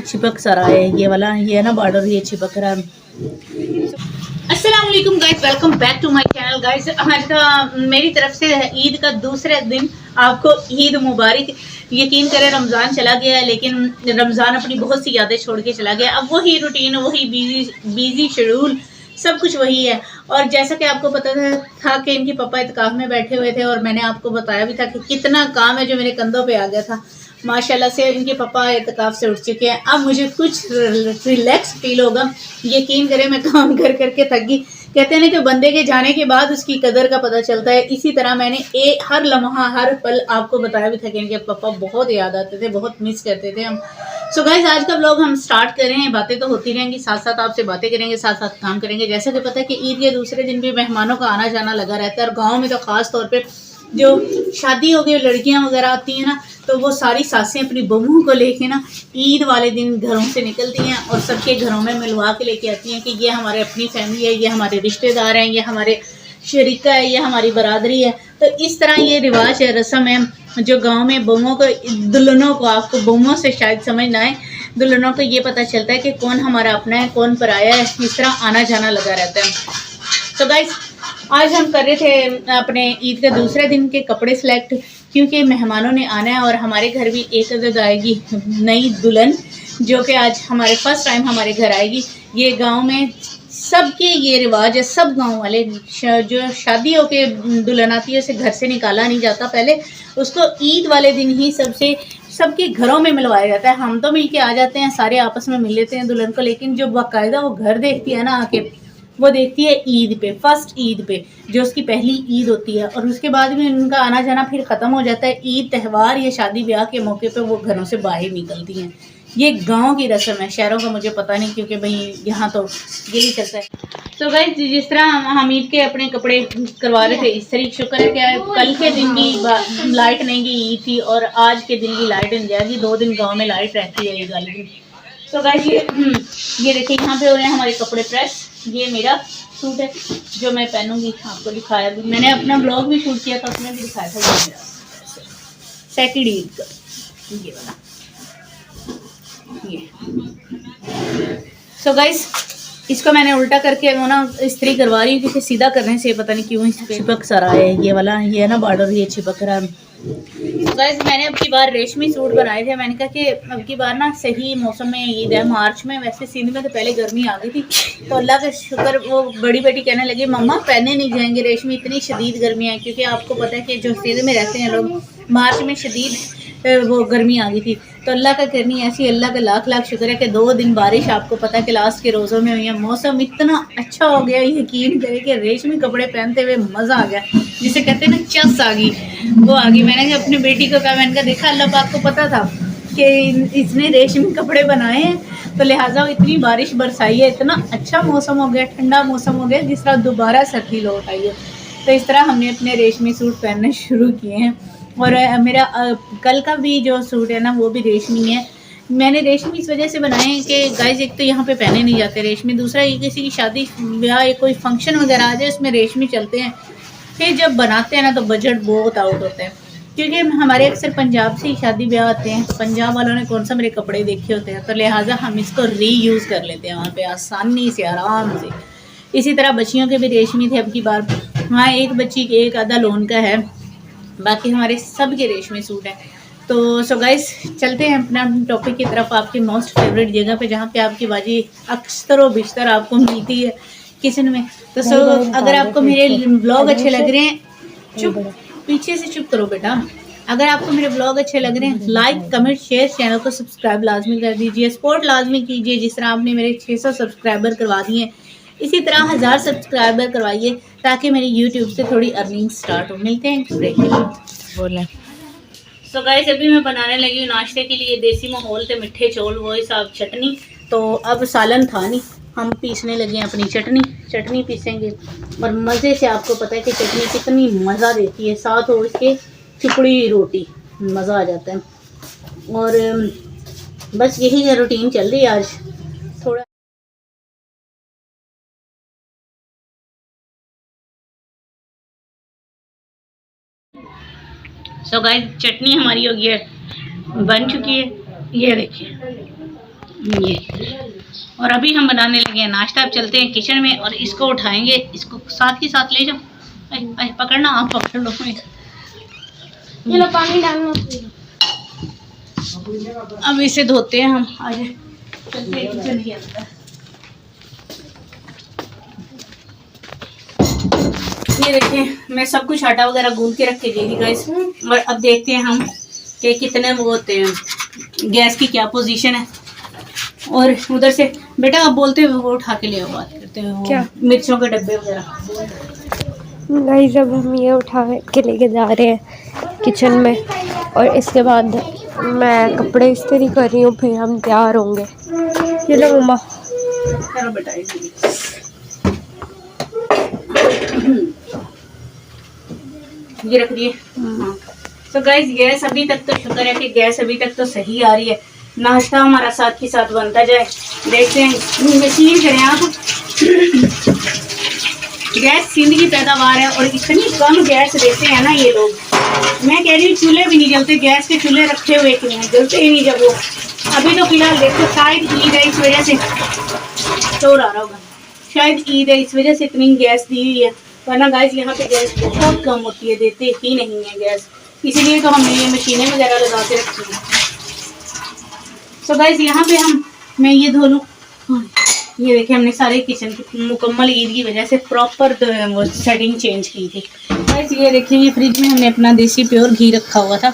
चिपक सा रहा है ये वाला, ये है ना बॉर्डर, ये चिपक रहा है। अस्सलाम वालेकुम guys, welcome back to my channel guys. आज का मेरी तरफ से ईद का दूसरे दिन आपको ईद मुबारक। यकीन करें रमज़ान चला गया है, लेकिन रमज़ान अपनी बहुत सी यादें छोड़ के चला गया। अब वही रूटीन, वही बिजी शेड्यूल, सब कुछ वही है। और जैसा कि आपको पता था कि इनके पापा इत्काफ में बैठे हुए थे, और मैंने आपको बताया भी था कि कितना काम है जो मेरे कंधों पे आ गया था। माशाल्लाह से इनके पापा इत्काफ से उठ चुके हैं। अब मुझे कुछ रिलैक्स फील होगा। यकीन करें मैं काम कर करके थक गई। कहते हैं ना कि बंदे के जाने के बाद उसकी कदर का पता चलता है। इसी तरह मैंने हर लम्हा, हर पल आपको बताया भी था कि इनके पापा बहुत याद आते थे, बहुत मिस करते थे हम। सो गाइस, आज का व्लॉग हम स्टार्ट कर रहे हैं। बातें तो होती रहेंगी, साथ साथ आपसे बातें करेंगे, साथ साथ काम करेंगे। जैसे कि पता है कि ईद के दूसरे दिन भी मेहमानों का आना जाना लगा रहता है, और गाँव में तो खास तौर पर जो शादी हो गई लड़कियां वगैरह आती हैं ना, तो वो सारी सासें अपनी बहुओं को लेके ना ईद वाले दिन घरों से निकलती हैं और सबके घरों में मिलवा के लेके आती हैं कि ये हमारे अपनी फैमिली है, ये हमारे रिश्तेदार हैं, ये हमारे शरीका है, ये हमारी बरादरी है। तो इस तरह ये रिवाज है, रस्म है जो गांव में बहुओं को, दुल्हनों को, आपको बहुओं से शायद समझ ना आए, दुल्हनों को ये पता चलता है कि कौन हमारा अपना है, कौन पराया है। इस तरह आना जाना लगा रहता है। तो गाइस, आज हम कर रहे थे अपने ईद के दूसरे दिन के कपड़े सिलेक्ट, क्योंकि मेहमानों ने आना है और हमारे घर भी एक अदद आएगी नई दुल्हन, जो कि आज हमारे फर्स्ट टाइम हमारे घर आएगी। ये गांव में सबके ये रिवाज है, सब गांव वाले जो शादी होके दुल्हन आती है उसे घर से निकाला नहीं जाता, पहले उसको ईद वाले दिन ही सबके घरों में मिलवाया जाता है। हम तो मिल के आ जाते हैं, सारे आपस में मिल लेते हैं दुल्हन को, लेकिन जो बाकायदा वो घर देखती है ना आके, वो देखती है ईद पे, फर्स्ट ईद पे, जो उसकी पहली ईद होती है। और उसके बाद भी उनका आना जाना फिर ख़त्म हो जाता है। ईद त्यौहार या शादी ब्याह के मौके पे वो घरों से बाहर निकलती हैं। ये गांव की रस्म है, शहरों का मुझे पता नहीं, क्योंकि भाई यहाँ तो यही चलता है। तो गाइस, जिस तरह हम ईद के अपने कपड़े करवा रहे थे, इस तरह शुक्र है कि कल के दिन भी लाइट नहीं गई ईद थी, और आज के दिन भी लाइट नहीं जाएगी। 2 दिन गाँव में लाइट रहती है ईद वाले दिन। तो गाइस, ये देखिए यहाँ पे हो रहे हैं हमारे कपड़े प्रेस। ये मेरा सूट है जो मैं पहनूंगी, आपको दिखाया भी, मैंने अपना ब्लॉग भी शूट किया था, उसमें भी दिखाया था। ये मेरा सेकंड ईद का ये वाला, ये। सो गाइस, इसको मैंने उल्टा करके वो ना इस्त्री करवा रही हूँ, क्योंकि सीधा करने से पता नहीं क्यों चिपक सा रहा है ये वाला, ये है ना बॉर्डर, ये चिपक रहा है। गाइस, मैंने अब की बार रेशमी सूट बनाए थे। मैंने कहा कि अब की बार ना सही मौसम में ईद है, मार्च में। वैसे सिंध में तो पहले गर्मी आ गई थी, तो अल्लाह का शुक्र, वो बड़ी बेटी कहने लगी मम्मा पहने नहीं जाएंगे रेशमी, इतनी शदीद गर्मी है। क्योंकि आपको पता है कि जो सिंध में रहते हैं लोग, मार्च में शदीद वो गर्मी आ गई थी। तो अल्लाह का करनी ऐसी, अल्लाह का लाख लाख शुक्र है कि 2 दिन बारिश, आपको पता है कि लास्ट के रोज़ों में हुई है। मौसम इतना अच्छा हो गया, यकीन करें कि रेशमी कपड़े पहनते हुए मज़ा आ गया, जिसे कहते हैं ना चस आ गई, वो आ गई। मैंने अपनी बेटी को कहा, मैंने कहा देखा अल्लाह पाक को पता था कि इसने रेशमी कपड़े बनाए हैं, तो लिहाजा इतनी बारिश बरसाई है, इतना अच्छा मौसम हो गया, ठंडा मौसम हो गया, जिस तरह दोबारा सर्दी लौट आई है। तो इस तरह हमने अपने रेशमी सूट पहनने शुरू किए हैं। और मेरा कल का भी जो सूट है ना, वो भी रेशमी है। मैंने रेशमी इस वजह से बनाए हैं कि गाइस, एक तो यहाँ पे पहने नहीं जाते रेशमी, दूसरा ये किसी की शादी ब्याह या कोई फंक्शन वगैरह आ जाए उसमें रेशमी चलते हैं, फिर जब बनाते हैं ना तो बजट बहुत आउट होता है। क्योंकि हमारे अक्सर पंजाब से ही शादी ब्याह आते हैं, तो पंजाब वालों ने कौन सा मेरे कपड़े देखे होते हैं, तो लिहाजा हम इसको रीयूज़ कर लेते हैं वहाँ पे आसानी से, आराम से। इसी तरह बच्चियों के भी रेशमी थे अब की बार। हाँ, एक बच्ची के एक आधा लोन का है, बाकी हमारे सब के रेशमी सूट हैं। तो सो गाइस, चलते हैं अपना टॉपिक की तरफ, आपकी मोस्ट फेवरेट जगह पे, जहाँ पे आपकी बाजी अक्सर व बिश्तर आपको मिलती है, किचन में। तो सो अगर आपको मेरे ब्लॉग अच्छे लग रहे हैं, चुप, पीछे से चुप करो बेटा। अगर आपको मेरे ब्लॉग अच्छे लग रहे हैं, लाइक कमेंट शेयर, चैनल को सब्सक्राइब लाजमी कर दीजिए, सपोर्ट लाजमी कीजिए। जिस तरह आपने मेरे 600 सब्सक्राइबर करवा दिए, इसी तरह 1000 सब्सक्राइबर करवाइए, ताकि मेरी यूट्यूब से थोड़ी अर्निंग स्टार्ट हो। मिलते हैं ब्रेक में, बोलें। तो गाइस, अभी मैं बनाने लगी हूँ नाश्ते के लिए देसी माहौल के मिठे चौल, वो साग चटनी। तो अब सालन था नहीं, हम पीसने लगे हैं अपनी चटनी पीसेंगे। और मज़े से, आपको पता है कि चटनी कितनी मज़ा देती है, साथ हो इसके टुकड़ी रोटी, मज़ा आ जाता है। और बस यही रूटीन चल रही है आज थोड़ा। सो गाइस, चटनी हमारी हो गई है, बन चुकी है, ये देखिए। ये, और अभी हम बनाने लगे हैं नाश्ता। अब चलते हैं किचन में और इसको उठाएंगे, इसको साथ ही साथ ले जाओ। पकड़ना, आप पकड़ लो। ये लो पानी डालना। अब इसे धोते हैं हम। आज चलते हैं किचन के अंदर। ये देखिए, मैं सब कुछ आटा वगैरह गूंद के रख के गई थी गाइस। और अब देखते हैं हम कि कितने वो होते हैं, गैस की क्या पोजीशन है। और उधर से बेटा आप बोलते हुए वो उठा के ले आओ, बात करते हुए वो क्या? मिर्चों के डब्बे वगैरह। गाइस अब हम ये उठा के लेके जा रहे हैं किचन में, और इसके बाद मैं कपड़े इस्त्री कर रही हूँ, फिर हम तैयार होंगे। ये लो मम्मा। चलो बेटा, ये रख दिए। हाँ, तो गैस गैस अभी तक तो शुक्र है कि गैस अभी तक तो सही आ रही है। नाश्ता हमारा साथ के साथ बनता जाए। देखते हैं, यकीन करें आप, गैस सिंध की पैदावार है और इतनी कम गैस देते हैं ना ये लोग। मैं कह रही हूँ चूल्हे भी नहीं जलते, गैस के चूल्हे रखे हुए क्यों हैं, जलते ही नहीं जब वो। अभी तो फिलहाल देखो, शायद ईद है इस वजह से शोर आ रहा होगा, शायद ईद है इस वजह से इतनी गैस दी हुई है, वरना गाइस यहाँ पे गैस बहुत कम होती है, देते ही नहीं है गैस। इसीलिए तो हमने ये मशीनें वगैरह लगा के रखी हैं। तो गाइस यहाँ पे मैं ये धो लूँ। ये देखिए, हमने सारे किचन की मुकम्मल ईद की वजह से प्रॉपर वो सेटिंग चेंज की थी गाइस। ये देखिए, ये फ्रिज में हमने अपना देसी प्योर घी रखा हुआ था।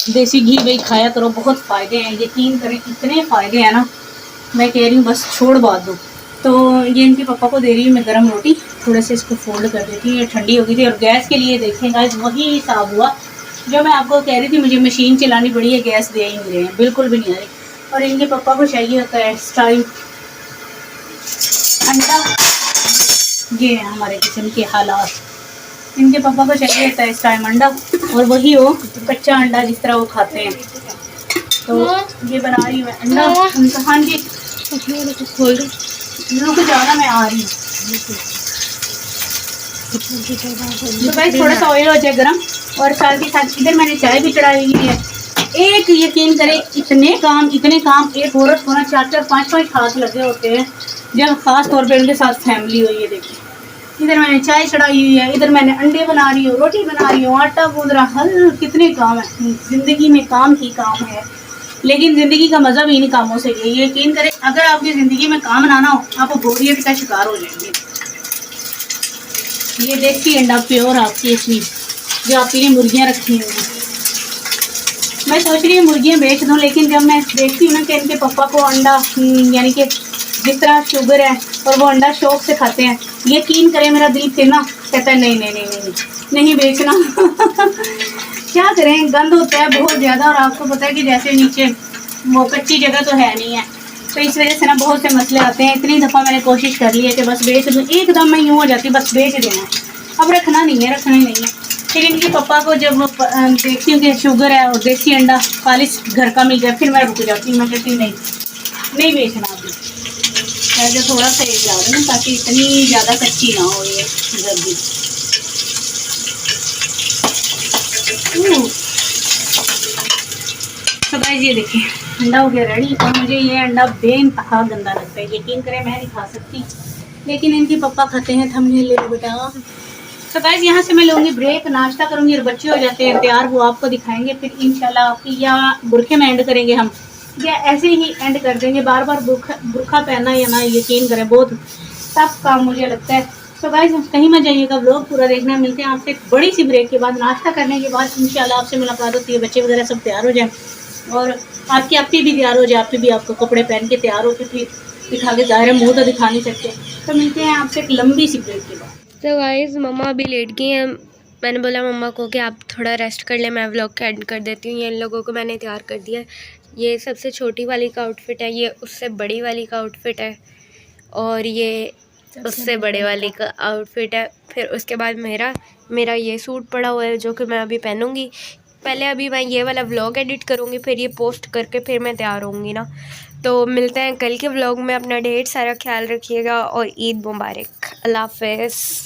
देसी घी भाई खाया करो, बहुत फ़ायदे हैं, यकीन करें इतने फ़ायदे हैं ना, मैं कह रही हूँ बस छोड़ बात दो। तो ये इनके पापा को दे रही हूँ मैं गर्म रोटी, थोड़े से इसको फोल्ड कर देती हूँ, ये ठंडी हो गई थी। और गैस के लिए देखें गाइस, वही हिसाब हुआ जो मैं आपको कह रही थी, मुझे मशीन चलानी पड़ी है, गैस दे ही नहीं रहे हैं, बिल्कुल भी नहीं आ रही। और इनके पापा को चाहिए होता है इस टाइम अंडा। ये है हमारे किचन के हालात। इनके पापा को चाहिए होता है इस टाइम अंडा, और वही हो कच्चा अंडा जिस तरह वो खाते हैं। तो ये बना रही हूँ मैं अंडा उनका। हाँ जी, खोल दो, रुक जाना, मैं आ रही हूँ। तो भाई थोड़ा सा ऑयल हो जाए गरम, और साथ ही साथ इधर मैंने चाय भी चढ़ाई हुई है। एक यकीन करें, इतने काम एक औरत को ना 4-4, 5-5 हाथ लगे होते हैं, जब खास तौर पे उनके साथ फैमिली हो। ये देखिए, इधर मैंने चाय चढ़ाई हुई है, इधर मैंने अंडे बना रही हूँ, रोटी बना रही हूँ, आटा गूंद रहा, हर कितने काम है। जिंदगी में काम ही काम है, लेकिन ज़िंदगी का मज़ा भी इन कामों से है। ये यकीन करें, अगर आपकी ज़िंदगी में काम ना हो, आप बोरियत का शिकार हो जाएंगे। ये देसी अंडा प्योर आपकी, इसमें जो आपके लिए मुर्गियाँ रखी हुई हैं। मैं सोच रही हूँ मुर्गियाँ बेच दूँ, लेकिन जब मैं देखती हूँ ना कि इनके पापा को अंडा, यानी कि जिस तरह शुगर है और वो अंडा शौक से खाते हैं, यकीन करें मेरा दिल फिर ना कहता है नहीं नहीं नहीं नहीं नहीं, नहीं बेचना। क्या करें, गंद होता है बहुत ज़्यादा, और आपको पता है कि जैसे नीचे वो कच्ची जगह तो है नहीं है, तो इस वजह से ना बहुत से मसले आते हैं। इतनी दफ़ा मैंने कोशिश कर ली है कि बस बेच दूँ, एकदम मैं यूँ हो जाती बस बेच देना, अब रखना नहीं है, रखना ही नहीं है। फिर इनके पापा को जब देखती हूँ कि शुगर है और देसी अंडा खालिश घर का मिल जाए, फिर मैं रुक जाती हूँ, मैं कहती हूँ नहीं नहीं बेचना अभी, पहले थोड़ा सा एक ला दूँ ताकि इतनी ज़्यादा कच्ची ना हो ये जल्दी। तो गाइस ये देखिए, अंडा हो गया रेडी, और मुझे ये अंडा बेइंतहा गंदा लगता है, यकीन करें मैं नहीं खा सकती, लेकिन इनके पापा खाते हैं, तो हमने ले लो बेटा। तो गाइस यहाँ से मैं लूँगी ब्रेक, नाश्ता करूँगी, और बच्चे हो जाते हैं तैयार, वो आपको दिखाएंगे, फिर इंशाल्लाह आपकी या बुरखे में एंड करेंगे हम, या ऐसे ही एंड कर देंगे। बार बार बुरखा पहनना या ना, यकीन करें बहुत टफ काम मुझे लगता है। तो गाइस कहीं मत जाइएगा, व्लॉग पूरा देखना। मिलते हैं आपसे एक बड़ी सी ब्रेक के बाद, नाश्ता करने के बाद इंशाल्लाह आपसे मुलाकात होती है, बच्चे वगैरह सब तैयार हो जाए, और आपकी आपी भी तैयार हो जाए, आपी भी आपको कपड़े पहन के तैयार हो के फिर दिखा के, ज़ाहिर है मुँह तो दिखा नहीं सकते। तो मिलते हैं आपसे एक लंबी सी ब्रेक के बाद। तो गाइस मम्मा अभी लेट गई हैं, मैंने बोला मम्मा को कि आप थोड़ा रेस्ट कर ले, मैं व्लॉग का एंड कर देती हूँ। ये इन लोगों को मैंने तैयार कर दिया है। ये सबसे छोटी वाली का आउटफिट है, ये उससे बड़ी वाली का आउटफिट है, और ये उससे बड़े वाली का आउटफिट है। फिर उसके बाद मेरा ये सूट पड़ा हुआ है जो कि मैं अभी पहनूंगी। पहले अभी मैं ये वाला व्लॉग एडिट करूँगी, फिर ये पोस्ट करके फिर मैं तैयार होंगी ना। तो मिलते हैं कल के व्लॉग में। अपना ढेर सारा ख्याल रखिएगा और ईद मुबारक। अल्लाह हाफ़िज़।